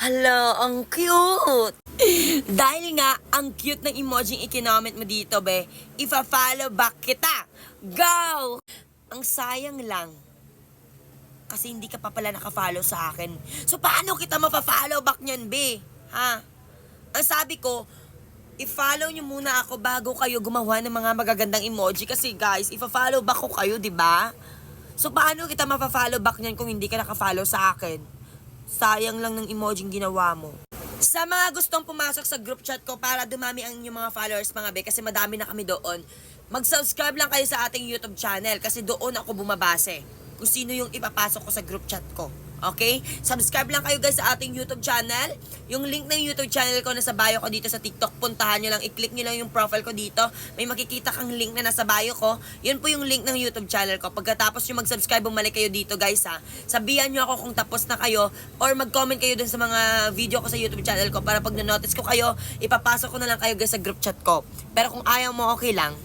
Hala, ang cute! Dahil nga, ang cute ng emoji ikinoment mo dito, be, ifa-follow back kita! Go! Ang sayang lang, kasi hindi ka pa pala naka-follow sa akin. So, paano kita mafa-follow back niyan, be? Ha? Ang sabi ko, i-follow nyo muna ako bago kayo gumawa ng mga magagandang emoji. Kasi guys, ifa-follow back ko kayo, di ba? So, paano kita mafa-follow back niyan kung hindi ka naka-follow sa akin? Sayang lang ng emoji ginawa mo. Sa mga gustong pumasok sa group chat ko para dumami ang inyong mga followers mga be, kasi madami na kami doon, mag-subscribe lang kayo sa ating YouTube channel kasi doon ako bumabase kung sino yung ipapasok ko sa group chat ko. Okay? Subscribe lang kayo guys sa ating YouTube channel. Yung link ng YouTube channel ko nasa bio ko dito sa TikTok. Puntahan nyo lang, i-click nyo lang yung profile ko dito. May makikita kang link na nasa bio ko. Yun po yung link ng YouTube channel ko. Pagkatapos nyo mag-subscribe, bumalik kayo dito guys ha. Sabihan nyo ako kung tapos na kayo or mag-comment kayo dun sa mga video ko sa YouTube channel ko para pag na-notice ko kayo, ipapasok ko na lang kayo guys sa group chat ko. Pero kung ayaw mo, okay lang.